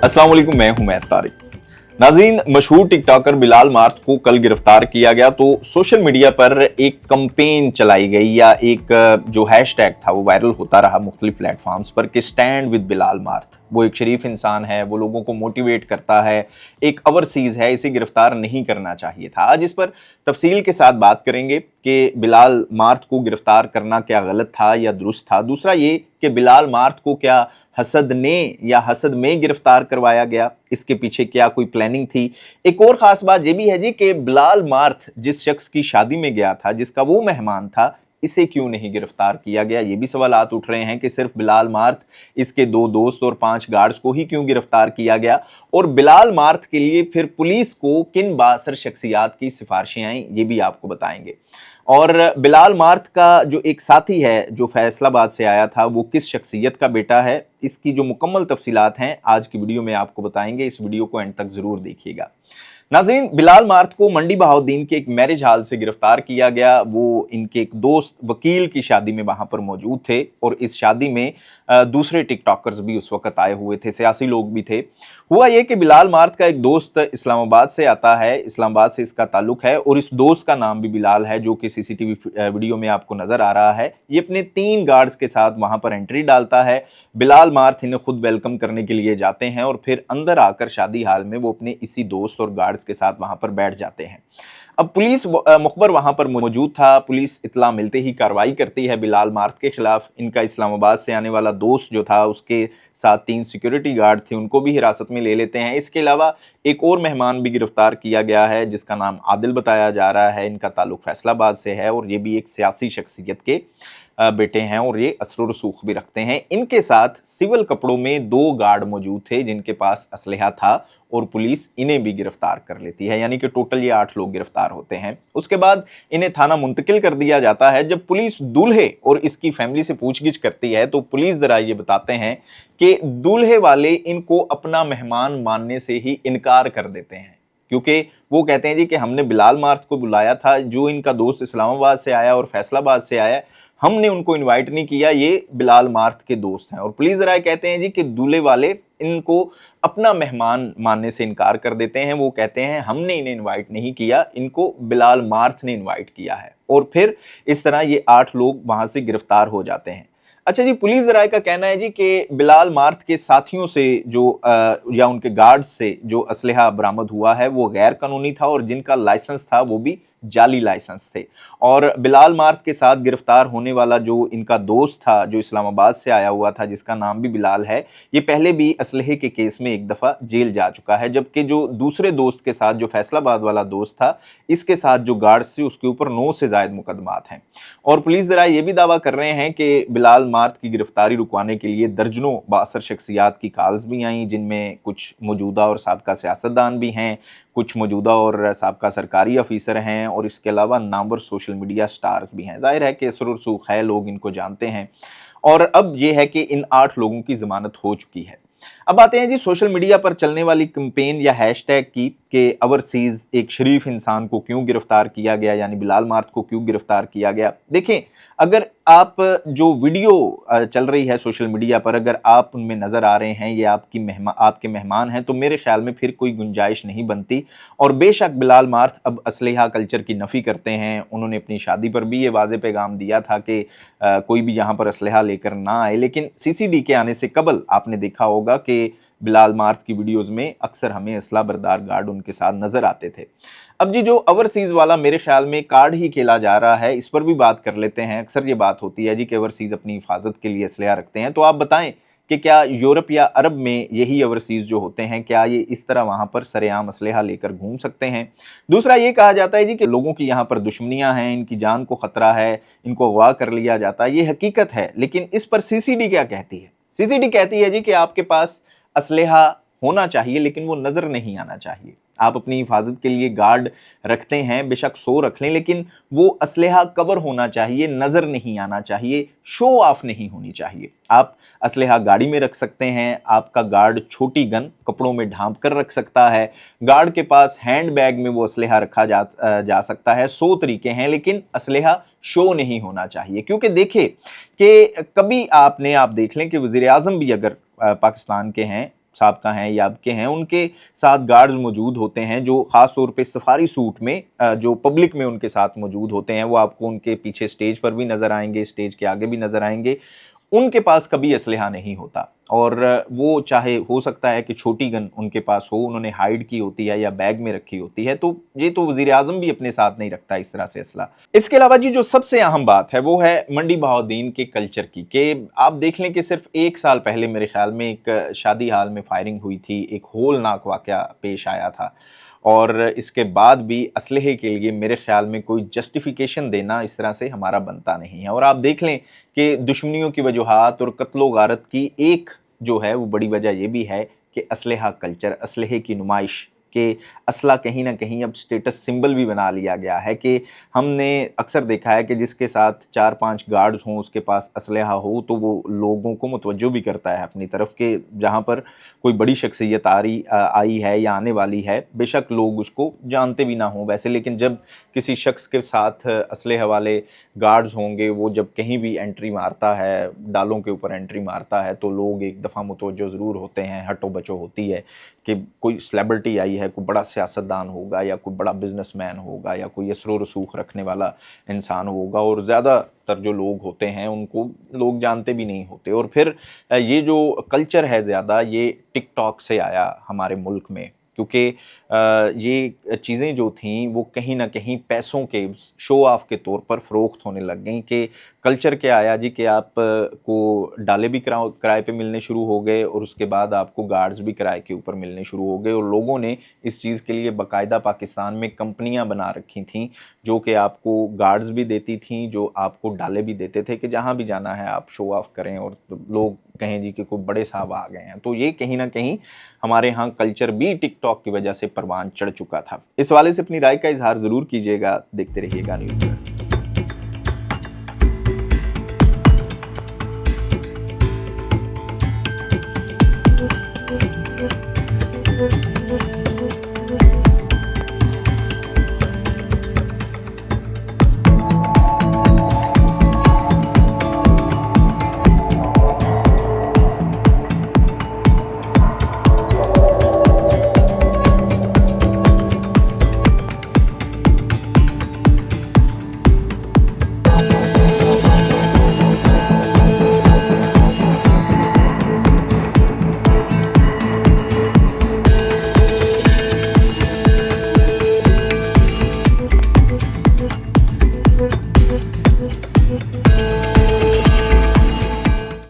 अस्सलाम वालेकुम, मैं हूं मैथ तारिक। नाज़रीन, मशहूर टिकटॉकर बिलाल मार्थ को कल गिरफ्तार किया गया तो सोशल मीडिया पर एक कंपेन चलाई गई या एक जो हैशटैग था वो वायरल होता रहा मुख्तलिफ प्लेटफॉर्म्स पर कि स्टैंड विद बिलाल मार्थ। वो एक शरीफ इंसान है, वो लोगों को मोटिवेट करता है, एक ओवरसीज है, इसे गिरफ्तार नहीं करना चाहिए था। आज इस पर तफसील के साथ बात करेंगे कि बिलाल मार्थ को गिरफ्तार करना क्या गलत था या दुरुस्त था। दूसरा ये कि बिलाल मार्थ को क्या हसद ने या हसद में गिरफ्तार करवाया गया, इसके पीछे क्या कोई प्लानिंग थी। एक और खास बात यह भी है जी कि बिलाल मार्थ जिस शख्स की शादी में गया था, जिसका वो मेहमान था, इसे क्यों नहीं गिरफ्तार किया गया। ये भी सवालात उठ रहे हैं कि सिर्फ बिलाल मार्थ, इसके 2 दोस्त और 5 गार्ड्स को ही क्यों गिरफ्तार किया गया, और बिलाल मार्थ के लिए फिर पुलिस को किन बाअसर शख्सियात की सिफारिशें आईं, ये भी आपको बताएंगे। और बिलाल मार्थ का जो एक साथी है जो फैसलाबाद से आया था, वो किस शख्सियत का बेटा है, इसकी जो मुकम्मल तफसीलात हैं आज की वीडियो में आपको बताएंगे। इस वीडियो को एंड तक जरूर देखिएगा। नाज़रीन, बिलाल मार्थ को मंडी बहाउद्दीन के एक मैरिज हॉल से गिरफ्तार किया गया। वो इनके एक दोस्त वकील की शादी में वहां पर मौजूद थे और इस शादी में दूसरे टिकटॉकर्स भी उस वक्त आए हुए थे, सियासी लोग भी थे। हुआ ये कि बिलाल मार्थ का एक दोस्त इस्लामाबाद से आता है, इस्लामाबाद से इसका ताल्लुक है और इस दोस्त का नाम भी बिलाल है, जो कि सीसीटीवी वीडियो में आपको नजर आ रहा है। ये अपने 3 गार्ड्स के साथ वहां पर एंट्री डालता है। बिलाल मार्थ इन्हें खुद वेलकम करने के लिए जाते हैं और फिर अंदर आकर शादी हाल में वो अपने इसी दोस्त और गार्ड्स के साथ वहां पर बैठ जाते हैं। अब पुलिस मुखबर वहां पर मौजूद था। पुलिस इत्तला मिलते ही कार्रवाई करती है बिलाल मार्थ के खिलाफ। इनका इस्लामाबाद से आने वाला दोस्त जो था, उसके साथ 3 सिक्योरिटी गार्ड थे, उनको भी हिरासत में ले लेते हैं। इसके अलावा एक और मेहमान भी गिरफ्तार किया गया है जिसका नाम आदिल बताया जा रहा है। इनका ताल्लुक फैसलाबाद से है और ये भी एक सियासी शख्सियत के बेटे हैं और ये असर रसूख भी रखते हैं। इनके साथ सिविल कपड़ों में 2 गार्ड मौजूद थे जिनके पास असलहा था और पुलिस इन्हें भी गिरफ्तार कर लेती है, यानी कि टोटल ये 8 लोग गिरफ्तार होते हैं। उसके बाद इन्हें थाना मुंतकिल कर दिया जाता है। जब पुलिस दूल्हे और इसकी फैमिली से पूछगिछ करती है तो पुलिस जरा ये बताते हैं कि दूल्हे वाले इनको अपना मेहमान मानने से ही इनकार कर देते हैं, क्योंकि वो कहते हैं जी कि हमने बिलाल मार्थ को बुलाया था, जो इनका दोस्त इस्लामाबाद से आया और फैसलाबाद से आया, हमने उनको इनवाइट नहीं किया, ये बिलाल मार्थ के दोस्त हैं। और पुलिस राय कहते हैं जी कि दूल्हे वाले इनको अपना मेहमान मानने से इनकार कर देते हैं। वो कहते हैं हमने इन्हें इनवाइट नहीं किया, इनको बिलाल मार्थ ने इनवाइट किया है। और फिर इस तरह ये 8 लोग वहां से गिरफ्तार हो जाते हैं। अच्छा जी, पुलिस राय का कहना है जी कि बिलाल मार्थ के साथियों से जो या उनके गार्ड्स से जो असलहा बरामद हुआ है वो गैर कानूनी था और जिनका लाइसेंस था वो भी जाली लाइसेंस थे। और बिलाल मार्थ के साथ गिरफ्तार होने वाला जो इनका दोस्त था, जो इस्लामाबाद से आया हुआ था, जिसका नाम भी बिलाल है, ये पहले भी असलहे के केस में एक दफ़ा जेल जा चुका है। जबकि जो दूसरे दोस्त के साथ, जो फैसलाबाद वाला दोस्त था, इसके साथ जो गार्ड्स थे उसके ऊपर 9 से ज़ायद मुकदमात हैं। और पुलिस ज़रा ये भी दावा कर रहे हैं कि बिलाल मार्थ की गिरफ्तारी रुकवाने के लिए दर्जनों बाअसर शख्सियात की कॉल्स भी आई, जिनमें कुछ मौजूदा और साबका सियासतदान भी हैं, कुछ मौजूदा और साबका सरकारी अफीसर हैं और इसके अलावा नामवर सोशल मीडिया स्टार्स भी हैं। जाहिर है कि असर रसूख है, लोग इनको जानते हैं। और अब ये है कि इन 8 लोगों की जमानत हो चुकी है। अब आते हैं जी सोशल मीडिया पर चलने वाली कैंपेन या हैशटैग की कि ओवरसीज एक शरीफ इंसान को क्यों गिरफ्तार किया गया, यानी बिलाल मार्थ को क्यों गिरफ्तार किया गया। देखें, अगर आप जो वीडियो चल रही है सोशल मीडिया पर, अगर आप उनमें नज़र आ रहे हैं, ये आपके मेहमान हैं, तो मेरे ख्याल में फिर कोई गुंजाइश नहीं बनती। और बेशक बिलाल मार्थ अब असलहा कल्चर की नफ़ी करते हैं। उन्होंने अपनी शादी पर भी ये वाज़े पैगाम दिया था कि कोई भी यहाँ पर असलहा लेकर ना आए, लेकिन CCD के आने से कबल आपने देखा होगा कि बिलाल मार्थ की वीडियोज़ में अक्सर हमें असला बरदार गार्ड उनके साथ नज़र आते थे। अब जी जो ओवरसीज़ वाला मेरे ख्याल में कार्ड ही खेला जा रहा है, इस पर भी बात कर लेते हैं। अक्सर ये बात होती है जी कि ओवरसीज़ अपनी हिफाजत के लिए असलहा रखते हैं, तो आप बताएं कि क्या यूरोप या अरब में यही ओवरसीज़ जो होते हैं, क्या ये इस तरह वहाँ पर सरेआम असलहा लेकर घूम सकते हैं। दूसरा ये कहा जाता है जी कि लोगों की यहाँ पर दुश्मनियाँ हैं, इनकी जान को ख़तरा है, इनको अगवा कर लिया जाता है। ये हकीकत है, लेकिन इस पर CCD क्या कहती है। CCD कहती है जी कि आपके पास असलहा होना चाहिए लेकिन वो नज़र नहीं आना चाहिए। आप अपनी हिफाजत के लिए गार्ड रखते हैं, बेशक 100 रख लें, लेकिन वो असलहा कवर होना चाहिए, नज़र नहीं आना चाहिए, शो ऑफ नहीं होनी चाहिए। आप असलहा गाड़ी में रख सकते हैं, आपका गार्ड छोटी गन कपड़ों में ढांप कर रख सकता है, गार्ड के पास हैंड बैग में वो असलहा रखा जा सकता है। 100 तरीके हैं, लेकिन असलहा शो नहीं होना चाहिए। क्योंकि देखिए कि कभी आप देख लें कि वज़ीर आज़म भी अगर पाकिस्तान के हैं, साहब हैं या अब के हैं, उनके साथ गार्ड्स मौजूद होते हैं जो ख़ास तौर पे सफारी सूट में जो पब्लिक में उनके साथ मौजूद होते हैं। वो आपको उनके पीछे स्टेज पर भी नज़र आएंगे, स्टेज के आगे भी नज़र आएंगे। उनके पास कभी असलहा नहीं होता और वो चाहे हो सकता है कि छोटी गन उनके पास हो, उन्होंने हाइड की होती है या बैग में रखी होती है, तो ये तो वज़ीर आज़म भी अपने साथ नहीं रखता इस तरह से असला। इसके अलावा जी जो सबसे अहम बात है वो है मंडी बहाउद्दीन के कल्चर की, कि आप देख लें कि सिर्फ 1 साल पहले मेरे ख्याल में एक शादी हाल में फायरिंग हुई थी, एक होलनाक वाक़या पेश आया था और इसके बाद भी असलहे के लिए मेरे ख्याल में कोई जस्टिफिकेशन देना इस तरह से हमारा बनता नहीं है। और आप देख लें कि दुश्मनियों की वजूहात और कत्लो-गारत की एक जो है वो बड़ी वजह ये भी है कि असलहा कल्चर, असलहे की नुमाइश, कि असला कहीं न कहीं अब स्टेटस सिंबल भी बना लिया गया है। कि हमने अक्सर देखा है कि जिसके साथ 4-5 गार्ड्स हों, उसके पास असलहा हो, तो वो लोगों को मुतवज्जो भी करता है अपनी तरफ, कि जहाँ पर कोई बड़ी शख्सियत आई है या आने वाली है, बेशक लोग उसको जानते भी ना हों वैसे, लेकिन जब किसी शख्स के साथ असलहे वाले गार्ड्स होंगे, वो जब कहीं भी एंट्री मारता है, डालों के ऊपर एंट्री मारता है, तो लोग एक दफ़ा मुतवज्जो ज़रूर होते हैं, हटो-बचो होती है कि कोई सेलिब्रिटी आई है, कोई बड़ा सियासतदान होगा या कोई बड़ा बिजनेसमैन होगा या कोई असरो रसूख रखने वाला इंसान होगा, और ज़्यादातर जो लोग होते हैं उनको लोग जानते भी नहीं होते। और फिर ये जो कल्चर है ज़्यादा, ये टिकटॉक से आया हमारे मुल्क में, क्योंकि ये चीज़ें जो थीं वो कहीं न कहीं पैसों के शो ऑफ के तौर पर फ़रोख्त होने लग गईं। कि कल्चर क्या आया जी, कि आप को डाले भी किराए पे मिलने शुरू हो गए और उसके बाद आपको गार्ड्स भी किराए के ऊपर मिलने शुरू हो गए, और लोगों ने इस चीज़ के लिए बाकायदा पाकिस्तान में कंपनियां बना रखी थीं जो कि आपको गार्ड्स भी देती थीं, जो आपको डाले भी देते थे कि जहां भी जाना है आप शो ऑफ करें और लोग कहें जी कि कोई बड़े साहब आ गए हैं। तो ये कहीं ना कहीं हमारे यहाँ कल्चर भी टिकटॉक की वजह से परवान चढ़ चुका था। इस हवाले से अपनी राय का इजहार ज़रूर कीजिएगा। देखते रहिएगा न्यूज़।